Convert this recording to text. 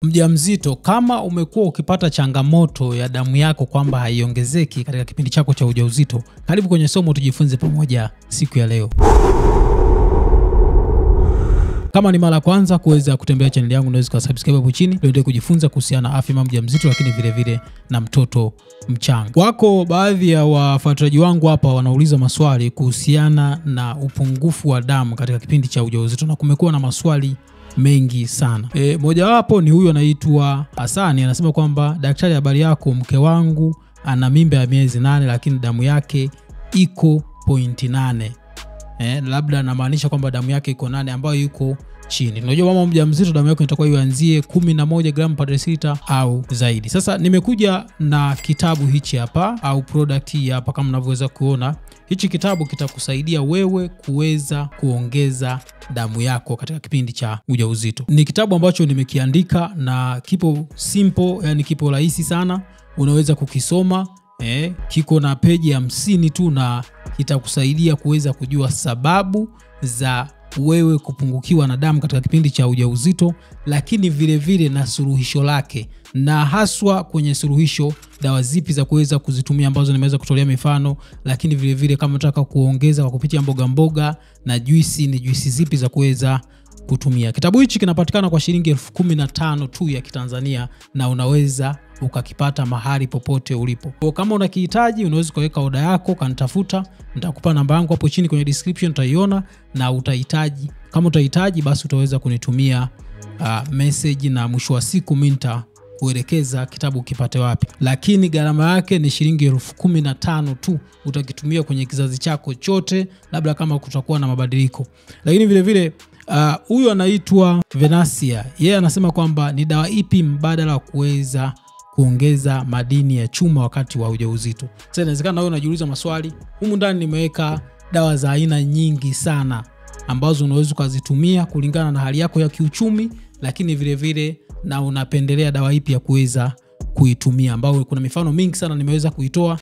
Mjamzito, kama umekuwa ukipata changamoto ya damu yako kwamba haiongezeki katika kipindi chako cha ujauzito, karibu kwenye somo tujifunze pamoja siku ya leo. Kama ni mara kwanza kuweza kutembelea channel yangu, unaweza kusubscribe hapo chini ili kujifunza kuhusiana na afya ya mjamzito, lakini vile vile na mtoto mchanga. Wako baadhi ya wafuatiliaji wangu hapa wanauliza maswali kuhusiana na upungufu wa damu katika kipindi cha ujauzito, na kumekuwa na maswali mengi sana. Moja wapo ni huyu anaitwa Hasani, anasema kwamba daktari, habari yako, mke wangu ana mimba ya miezi 8 lakini damu yake iko 0.8. Labda anamaanisha kwamba damu yake iko 8 ambayo iko chini. Unajua mama mjamzito damu yako inatakiwa ianzie 11 gram per deciliter au zaidi. Sasa nimekuja na kitabu hichi hapa au product hii hapa, kama mnavyoweza kuona. Hichi kitabu kitakusaidia wewe kuweza kuongeza damu yako katika kipindi cha ujauzito. Ni kitabu ambacho nimekiandika na kipo simple, yani kipo rahisi sana, unaweza kukisoma. Kiko na peji 50 tu na kitakusaidia kuweza kujua sababu za wewe kupungukiwa na damu katika kipindi cha ujauzito, lakini vile vile na suluhisho lake, na haswa kwenye suluhisho dawa zipi za kuweza kuzitumia ambazo nimeweza kutolea mifano, lakini vile vile kama unataka kuongeza kwa kupitia mboga na juisi, ni juisi zipi za kuweza kutumia. Kitabu hichi kinapatikana kwa shilingi 15,000 tu ya Kitanzania na unaweza ukakipata mahali popote ulipo. Kwa kama unakihitaji, unaweza kuweka oda yako, kanitafuta, nitakupa namba yangu hapo chini kwenye description, utaiona, na kama utahitaji basi utaweza kunitumia message, na mwisho wa siku mimi nitakuelekeza kitabu ukipate wapi. Lakini gharama yake ni shilingi 15,000 tu, utakitumia kwenye kizazi chako chote, labda kama kutakuwa na mabadiliko. Lakini vile vile huyu anaitwa Venasia, yeye anasema kwamba ni dawa ipi mbadala wa kuweza kuongeza madini ya chuma wakati wa ujauzito. Sasa inawezekana wewe unajiuliza maswali. Humu ndani nimeweka dawa za aina nyingi sana ambazo unaweza kuzitumia kulingana na hali yako ya kiuchumi, lakini vile vile na unapendelea dawa ipi ya kuweza kuitumia, ambao kuna mifano mingi sana nimeweza kuitoa.